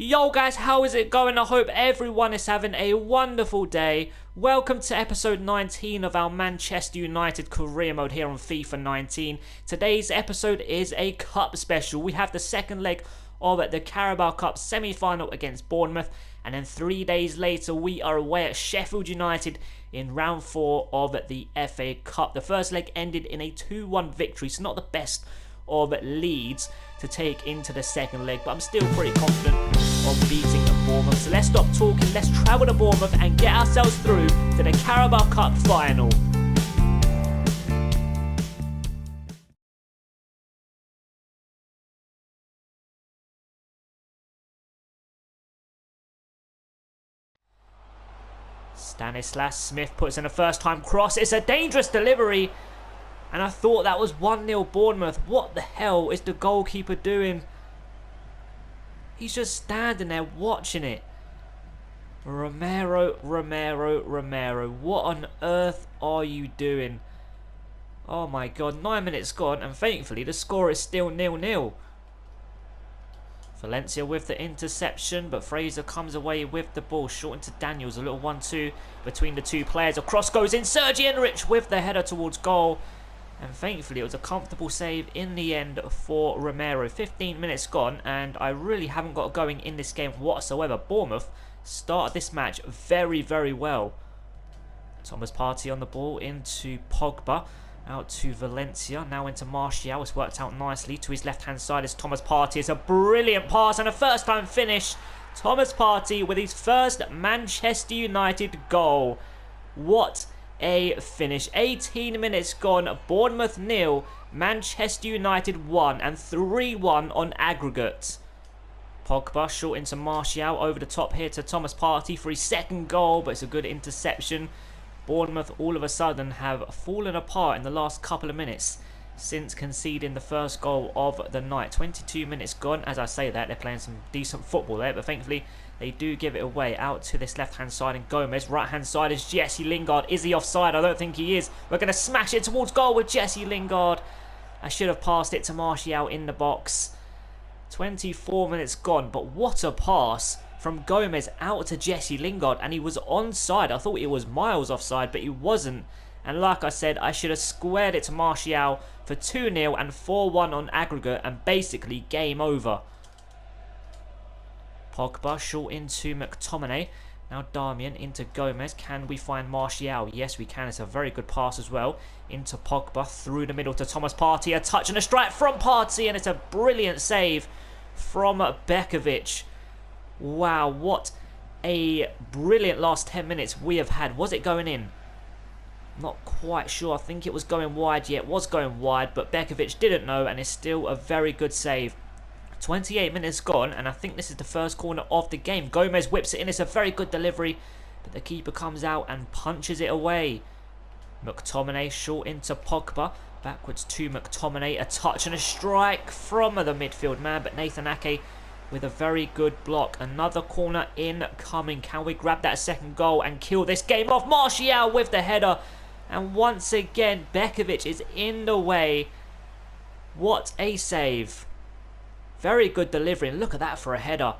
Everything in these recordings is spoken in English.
Yo guys, how is it going? I hope everyone is having a wonderful day. Welcome to episode 19 of our Manchester United career mode here on FIFA 19. Today's episode is a cup special. We have the second leg of the Carabao Cup semi-final against Bournemouth, and then 3 days later we are away at Sheffield United in round 4 of the FA Cup. The first leg ended in a 2-1 victory, so not the best of leads to take into the second leg, but I'm still pretty confident of beating Bournemouth. So let's stop talking, let's travel to Bournemouth and get ourselves through to the Carabao Cup final. Stanislas Smith puts in a first time cross. It's a dangerous delivery, and I thought that was 1-0 Bournemouth. What the hell is the goalkeeper doing? He's just standing there watching it. Romero. What on earth are you doing? Oh my god, 9 minutes gone, and thankfully the score is still 0-0. Valencia with the interception, but Fraser comes away with the ball. Short into Daniels, a little 1-2 between the two players. A cross goes in, Sergi Enrich with the header towards goal. And thankfully it was a comfortable save in the end for Romero. 15 minutes gone, and I really haven't got going in this game whatsoever. Bournemouth started this match very, very well. Thomas Partey on the ball into Pogba. Out to Valencia, now into Martial. It's worked out nicely. To his left-hand side is Thomas Partey. It's a brilliant pass and a first-time finish. Thomas Partey with his first Manchester United goal. What a finish. 18 minutes gone. Bournemouth 0, Manchester United 1, and 3-1 on aggregate. Pogba short into Martial. Over the top here to Thomas Partey for his second goal, but it's a good interception. Bournemouth all of a sudden have fallen apart in the last couple of minutes since conceding the first goal of the night. 22 minutes gone. As I say that, they're playing some decent football there, but thankfully they do give it away. Out to this left-hand side and Gomez. Right-hand side is Jesse Lingard. Is he offside? I don't think he is. We're going to smash it towards goal with Jesse Lingard. I should have passed it to Martial in the box. 24 minutes gone, but what a pass from Gomez out to Jesse Lingard, and he was onside. I thought he was miles offside, but he wasn't. And like I said, I should have squared it to Martial for 2-0 and 4-1 on aggregate, and basically game over. Pogba short into McTominay. Now Darmian into Gomez. Can we find Martial? Yes, we can. It's a very good pass as well. Into Pogba, through the middle to Thomas Partey. A touch and a strike from Partey, and it's a brilliant save from Bekovic. Wow, what a brilliant last 10 minutes we have had. Was it going in? Not quite sure. I think it was going wide. Yeah, it was going wide, but Bekovic didn't know, and it's still a very good save. 28 minutes gone, and I think this is the first corner of the game. Gomez whips it in. It's a very good delivery, but the keeper comes out and punches it away. McTominay short into Pogba. Backwards to McTominay. A touch and a strike from the midfield man, but Nathan Ake with a very good block. Another corner incoming. Can we grab that second goal and kill this game off? Martial with the header. And once again, Bekovic is in the way. What a save. Very good delivery. And look at that for a header.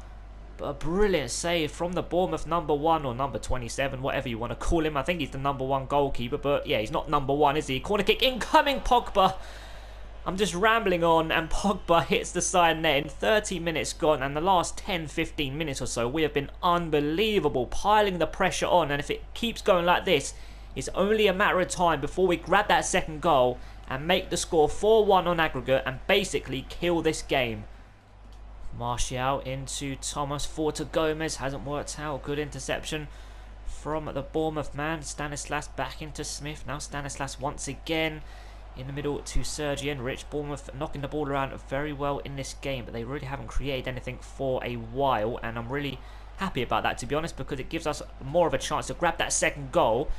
But a brilliant save from the Bournemouth number 1 or number 27, whatever you want to call him. I think he's the number 1 goalkeeper. But yeah, he's not number 1, is he? Corner kick incoming, Pogba. I'm just rambling on, and Pogba hits the side net in 30 minutes gone, and the last 10-15 minutes or so we have been unbelievable, piling the pressure on, and if it keeps going like this, it's only a matter of time before we grab that second goal and make the score 4-1 on aggregate and basically kill this game. Martial into Thomas, forward to Gomez, hasn't worked out. Good interception from the Bournemouth man. Stanislas back into Smith. Now Stanislas once again in the middle to Sergi Enrich. Bournemouth knocking the ball around very well in this game, but they really haven't created anything for a while, and I'm really happy about that, to be honest, because it gives us more of a chance to grab that second goal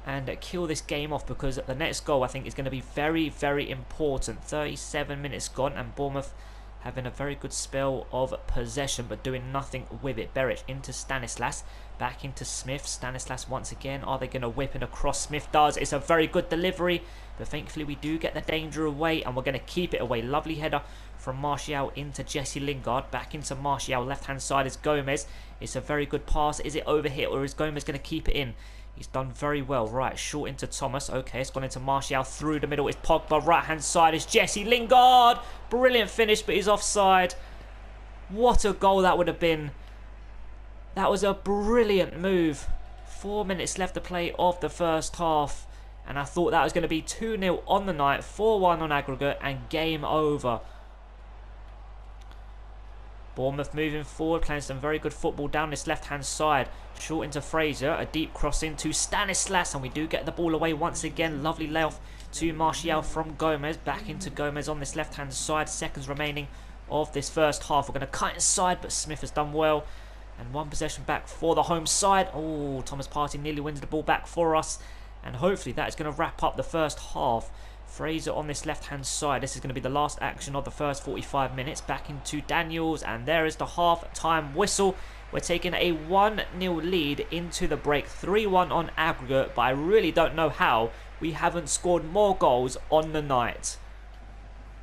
and kill this game off, because the next goal I think is going to be very, very important. 37 minutes gone, and Bournemouth having a very good spell of possession but doing nothing with it. Berich into Stanislas, back into Smith. Stanislas once again. Are they going to whip it across? Smith does. It's a very good delivery, but thankfully we do get the danger away, and we're going to keep it away. Lovely header from Martial into Jesse Lingard. Back into Martial. Left-hand side is Gomez. It's a very good pass. Is it overhit or is Gomez going to keep it in? He's done very well. Right, short into Thomas. Okay, it's gone into Martial. Through the middle is Pogba. Right-hand side is Jesse Lingard. Brilliant finish, but he's offside. What a goal that would have been. That was a brilliant move. 4 minutes left to play of the first half. And I thought that was going to be 2-0 on the night. 4-1 on aggregate and game over. Bournemouth moving forward, playing some very good football down this left-hand side. Short into Fraser, a deep cross into Stanislas, and we do get the ball away once again. Lovely layoff to Martial from Gomez. Back into Gomez on this left-hand side. Seconds remaining of this first half. We're going to cut inside, but Smith has done well. And one possession back for the home side. Oh, Thomas Partey nearly wins the ball back for us. And hopefully that is going to wrap up the first half. Fraser on this left-hand side. This is going to be the last action of the first 45 minutes. Back into Daniels, and there is the half-time whistle. We're taking a 1-0 lead into the break. 3-1 on aggregate, but I really don't know how we haven't scored more goals on the night.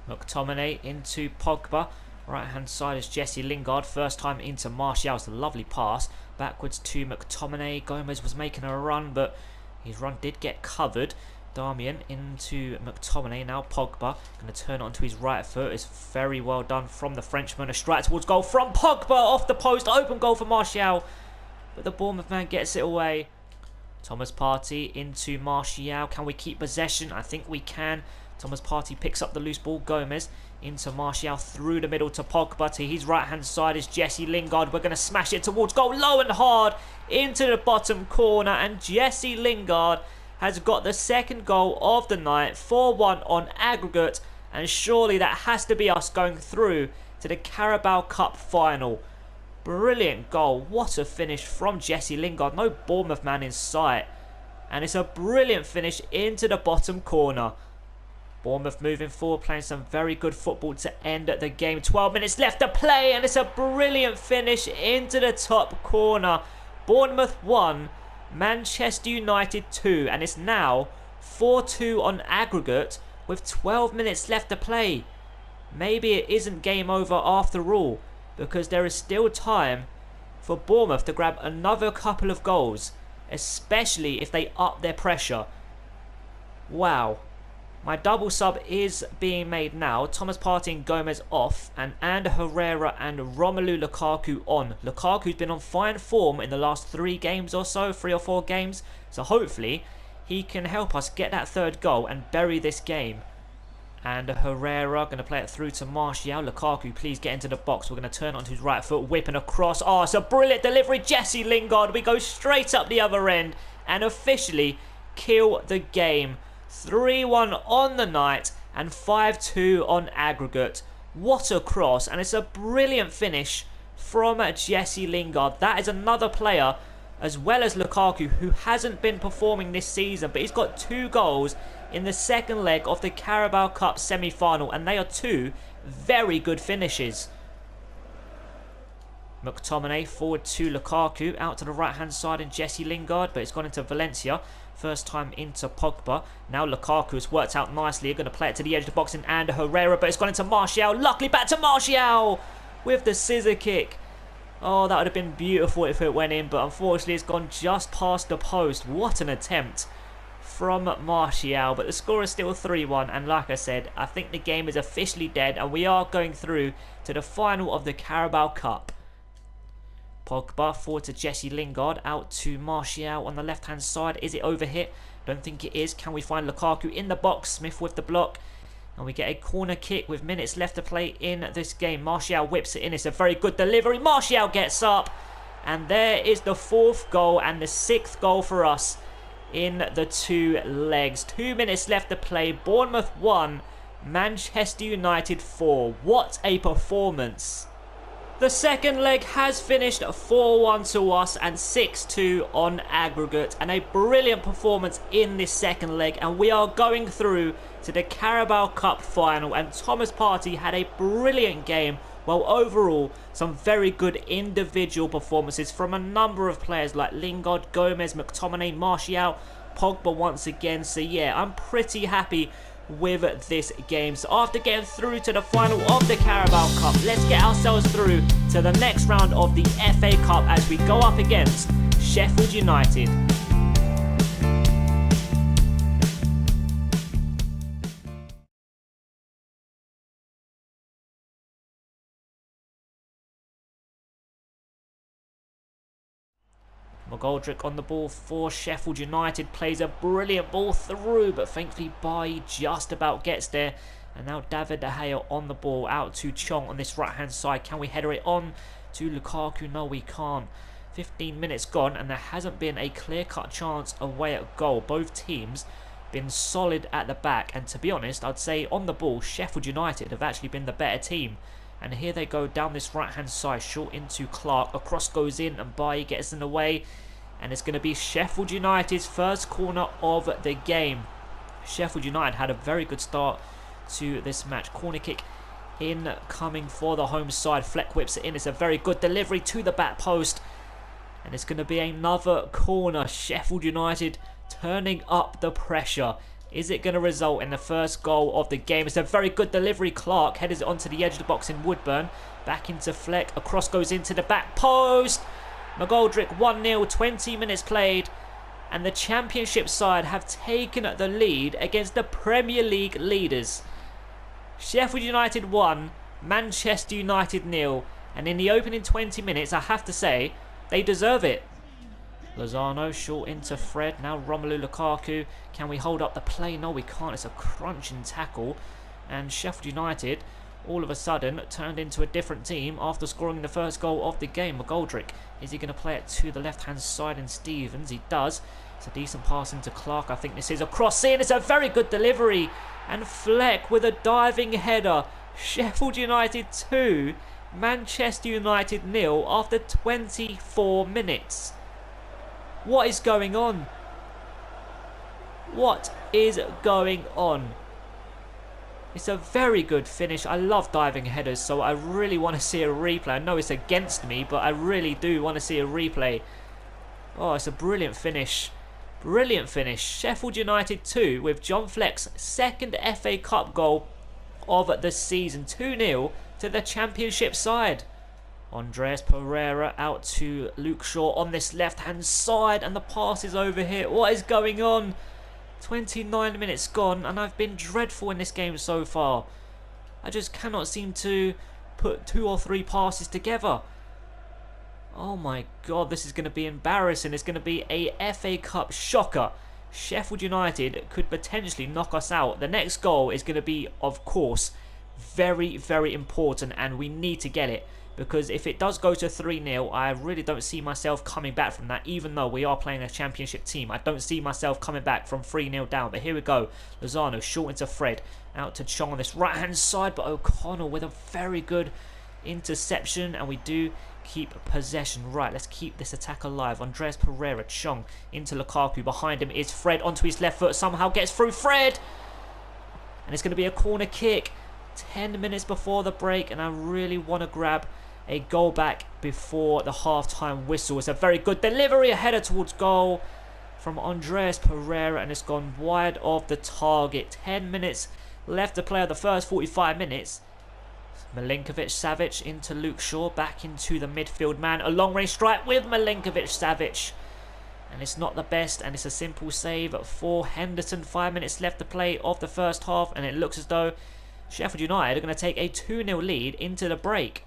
McTominay into Pogba. Right-hand side is Jesse Lingard. First time into Martial. It's a lovely pass. Backwards to McTominay. Gomez was making a run, but his run did get covered. Darmian into McTominay. Now Pogba going to turn it onto his right foot. It's very well done from the Frenchman. A strike towards goal from Pogba off the post. Open goal for Martial, but the Bournemouth man gets it away. Thomas Partey into Martial. Can we keep possession? I think we can. Thomas Partey picks up the loose ball. Gomez into Martial through the middle to Pogba. To his right hand side is Jesse Lingard. We're going to smash it towards goal, low and hard into the bottom corner, and Jesse Lingard has got the second goal of the night. 4-1 on aggregate, and surely that has to be us going through to the Carabao Cup final. Brilliant goal. What a finish from Jesse Lingard. No Bournemouth man in sight, and it's a brilliant finish into the bottom corner. Bournemouth moving forward, playing some very good football to end the game. 12 minutes left to play, and it's a brilliant finish into the top corner. Bournemouth 1, Manchester United 2, and it's now 4-2 on aggregate with 12 minutes left to play. Maybe it isn't game over after all, because there is still time for Bournemouth to grab another couple of goals, especially if they up their pressure. Wow. My double sub is being made now. Thomas Partey and Gomez off, and Ander Herrera and Romelu Lukaku on. Lukaku's been on fine form in the last 3 games or so, 3 or 4 games. So hopefully he can help us get that third goal and bury this game. And Herrera going to play it through to Martial. Lukaku, please get into the box. We're going to turn onto his right foot, whipping across. Oh, it's a brilliant delivery. Jesse Lingard. We go straight up the other end and officially kill the game. 3-1 on the night and 5-2 on aggregate. What a cross, and it's a brilliant finish from Jesse Lingard. That is another player, as well as Lukaku, who hasn't been performing this season, but he's got 2 goals in the second leg of the Carabao Cup semi-final, and they are 2 very good finishes. McTominay forward to Lukaku, out to the right hand side in Jesse Lingard, but it's gone into Valencia. First time into Pogba. Now Lukaku has worked out nicely. Going to play it to the edge of the box in Ander Herrera, but it's gone into Martial. Luckily back to Martial with the scissor kick. Oh, that would have been beautiful if it went in, but unfortunately it's gone just past the post. What an attempt from Martial, but the score is still 3-1, and like I said, I think the game is officially dead, and we are going through to the final of the Carabao Cup. Pogba forward to Jesse Lingard, out to Martial on the left hand side. Is it overhit? Don't think it is. Can we find Lukaku in the box? Smith with the block, and we get a corner kick with minutes left to play in this game. Martial whips it in. It's a very good delivery. Martial gets up, and there is the 4th goal and the 6th goal for us in the 2 legs. 2 minutes left to play. Bournemouth 1, Manchester United 4. What a performance. The second leg has finished 4-1 to us and 6-2 on aggregate, and a brilliant performance in this second leg, and we are going through to the Carabao Cup final, and Thomas Partey had a brilliant game, while overall some very good individual performances from a number of players like Lingard, Gomez, McTominay, Martial, Pogba once again. So yeah, I'm pretty happy with this game. So after getting through to the final of the Carabao Cup, let's get ourselves through to the next round of the FA Cup as we go up against Sheffield United. McGoldrick on the ball for Sheffield United, plays a brilliant ball through, but thankfully Bailly just about gets there. And now David De Gea on the ball, out to Chong on this right hand side. Can we header it on to Lukaku? No, we can't. 15 minutes gone and there hasn't been a clear-cut chance away at goal. Both teams been solid at the back, and to be honest, I'd say on the ball Sheffield United have actually been the better team. And here they go down this right hand side, short into Clark, across goes in and Bailly gets in the way, and it's going to be Sheffield United's first corner of the game. Sheffield United had a very good start to this match. Corner kick in coming for the home side. Fleck whips it in. It's a very good delivery to the back post, and it's going to be another corner. Sheffield United turning up the pressure. Is it going to result in the first goal of the game? It's a very good delivery. Clark headers it onto the edge of the box in Woodburn. Back into Fleck. Across goes into the back post. McGoldrick 1-0, 20 minutes played. And the Championship side have taken the lead against the Premier League leaders. Sheffield United 1, Manchester United 0. And in the opening 20 minutes, I have to say, they deserve it. Lozano short into Fred. Now Romelu Lukaku. Can we hold up the play? No, we can't. It's a crunching tackle. And Sheffield United, all of a sudden, turned into a different team after scoring the first goal of the game. McGoldrick, is he going to play it to the left-hand side in Stevens? He does. It's a decent pass into Clark. I think this is a cross in. It's a very good delivery. And Fleck with a diving header. Sheffield United 2, Manchester United 0 after 24 minutes. What is going on? What is going on? It's a very good finish. I love diving headers, so I really want to see a replay. I know it's against me, but I really do want to see a replay. Oh, it's a brilliant finish. Brilliant finish. Sheffield United 2 with John Fleck's second FA Cup goal of the season. 2-0 to the Championship side. Andreas Pereira out to Luke Shaw on this left-hand side, and the pass is over here. What is going on? 29 minutes gone, and I've been dreadful in this game so far. I just cannot seem to put 2 or 3 passes together. Oh my god, this is going to be embarrassing. It's going to be a FA Cup shocker. Sheffield United could potentially knock us out. The next goal is going to be, of course, very, very important, and we need to get it. Because if it does go to 3-0, I really don't see myself coming back from that. Even though we are playing a Championship team, I don't see myself coming back from 3-0 down. But here we go. Lozano short into Fred. Out to Chong on this right-hand side. But O'Connell with a very good interception. And we do keep possession. Right, let's keep this attack alive. Andreas Pereira, Chong into Lukaku. Behind him is Fred onto his left foot. Somehow gets through Fred. And it's going to be a corner kick. 10 minutes before the break. And I really want to grab a goal back before the half-time whistle. It's a very good delivery, a header towards goal from Andreas Pereira, and it's gone wide of the target. 10 minutes left to play of the first 45 minutes. Milinkovic-Savic into Luke Shaw, back into the midfield man. A long-range strike with Milinkovic-Savic. And it's not the best, and it's a simple save for Henderson. 5 minutes left to play of the first half, and it looks as though Sheffield United are going to take a 2-0 lead into the break.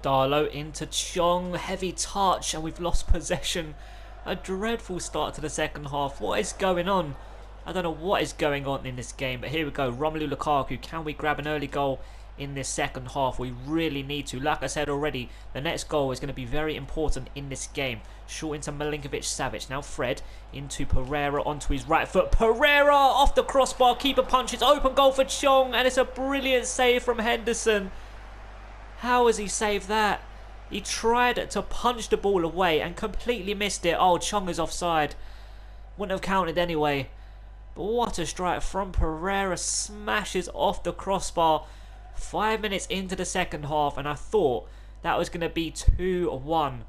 Darlow into Chong, heavy touch, and we've lost possession. A dreadful start to the second half. What is going on? I don't know what is going on in this game, but here we go. Romelu Lukaku, can we grab an early goal in this second half? We really need to. Like I said already, the next goal is going to be very important in this game. Short into Milinkovic-Savic. Now Fred into Pereira onto his right foot. Pereira off the crossbar. Keeper punches. Open goal for Chong, and it's a brilliant save from Henderson. How has he saved that? He tried to punch the ball away and completely missed it. Oh, Chong is offside. Wouldn't have counted anyway. But what a strike from Pereira. Smashes off the crossbar. 5 minutes into the second half, and I thought that was going to be 2-1.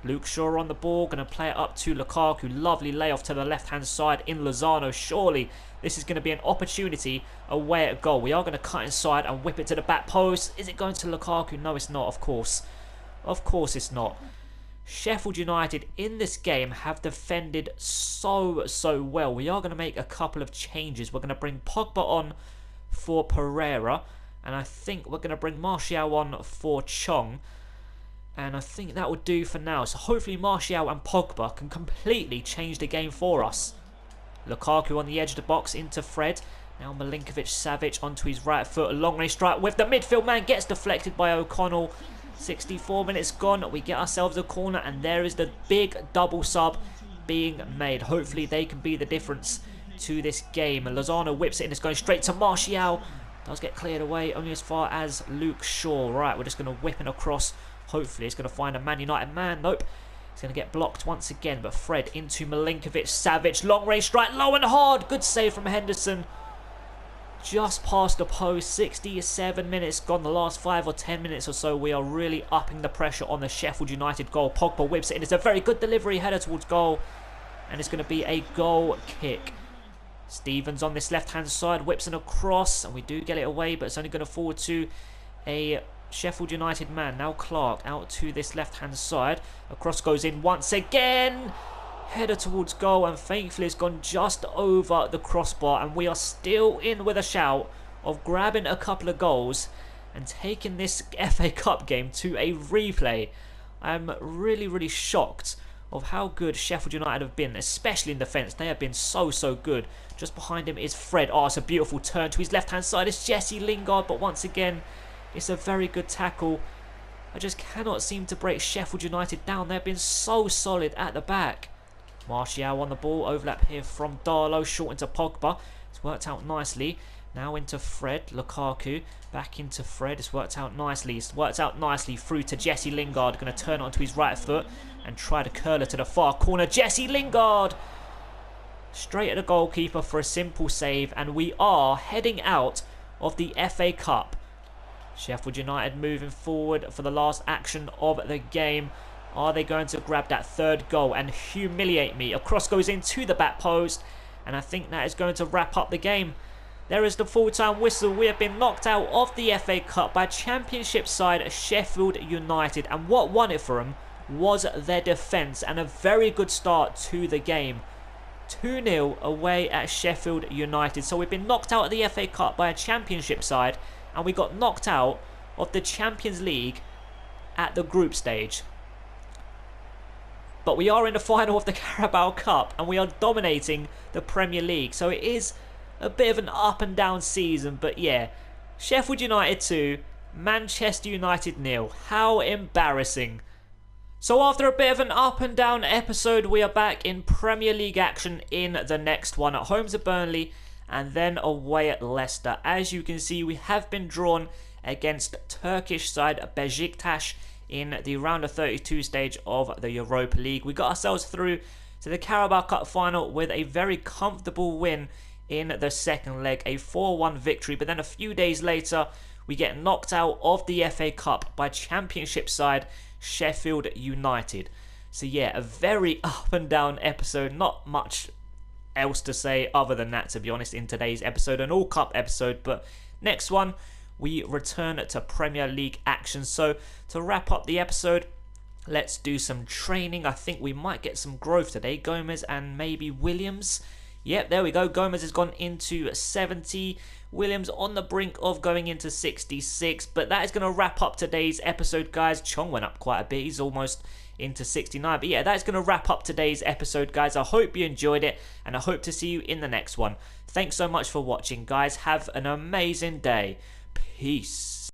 Luke Shaw on the ball, going to play it up to Lukaku. Lovely layoff to the left-hand side in Lozano. Surely this is going to be an opportunity away at goal. We are going to cut inside and whip it to the back post. Is it going to Lukaku? No, it's not, of course. Of course it's not. Sheffield United in this game have defended so well. We are going to make a couple of changes. We're going to bring Pogba on for Pereira. And I think we're going to bring Martial on for Chong. And I think that will do for now. So hopefully Martial and Pogba can completely change the game for us. Lukaku on the edge of the box into Fred. Now Milinkovic-Savic onto his right foot. A long range strike with the midfield man. Gets deflected by O'Connell. 64 minutes gone. We get ourselves a corner. And there is the big double sub being made. Hopefully they can be the difference to this game. And Lozano whips it and it's going straight to Martial. Does get cleared away only as far as Luke Shaw. Right, we're just going to whip it across. Hopefully it's going to find a Man United man. Nope. It's going to get blocked once again. But Fred into Milinkovic-Savic. Long range strike. Low and hard. Good save from Henderson. Just past the post. 67 minutes gone. The last 5 or 10 minutes or so. We are really upping the pressure on the Sheffield United goal. Pogba whips it in. It's a very good delivery. Header towards goal. And it's going to be a goal kick. Stevens on this left-hand side. Whips it across. And we do get it away. But it's only going to forward to a Sheffield United man. Now Clark out to this left-hand side. Across goes in once again. Header towards goal, and thankfully it's gone just over the crossbar, and we are still in with a shout of grabbing a couple of goals and taking this FA Cup game to a replay. I'm really shocked of how good Sheffield United have been, especially in defence. They have been so good. Just behind him is Fred. Oh, it's a beautiful turn to his left-hand side. It's Jesse Lingard, but once again, it's a very good tackle. I just cannot seem to break Sheffield United down. They've been so solid at the back. Martial on the ball. Overlap here from Darlow. Short into Pogba. It's worked out nicely. Now into Fred. Lukaku. Back into Fred. It's worked out nicely. It's worked out nicely through to Jesse Lingard. Going to turn onto his right foot and try to curl it to the far corner. Jesse Lingard! Straight at the goalkeeper for a simple save. And we are heading out of the FA Cup. Sheffield United moving forward for the last action of the game. Are they going to grab that third goal and humiliate me? A cross goes into the back post, and I think that is going to wrap up the game. There is the full-time whistle. We have been knocked out of the FA Cup by Championship side Sheffield United, and what won it for them was their defence and a very good start to the game. 2-0 away at Sheffield United. So we've been knocked out of the FA Cup by a Championship side, and we got knocked out of the Champions League at the group stage. But we are in the final of the Carabao Cup, and we are dominating the Premier League. So it is a bit of an up and down season. But yeah, Sheffield United 2, Manchester United 0. How embarrassing. So after a bit of an up and down episode, we are back in Premier League action in the next one. At home to Burnley and then away at Leicester. As you can see, we have been drawn against Turkish side Beşiktaş in the round of 32 stage of the Europa League. We got ourselves through to the Carabao Cup final with a very comfortable win in the second leg, a 4-1 victory. But then a few days later, we get knocked out of the FA Cup by Championship side Sheffield United. So yeah, a very up and down episode. Not much else to say other than that, to be honest, in today's episode, an all cup episode. But next one, we return to Premier League action. So to wrap up the episode, let's do some training. I think we might get some growth today. Gomez and maybe Williams. Yep, there we go. Gomez has gone into 70. Williams on the brink of going into 66. But that is going to wrap up today's episode, guys. Chong went up quite a bit. He's almost into 69. But yeah, that's going to wrap up today's episode, guys. I hope you enjoyed it, and I hope to see you in the next one. Thanks so much for watching, guys. Have an amazing day. Peace.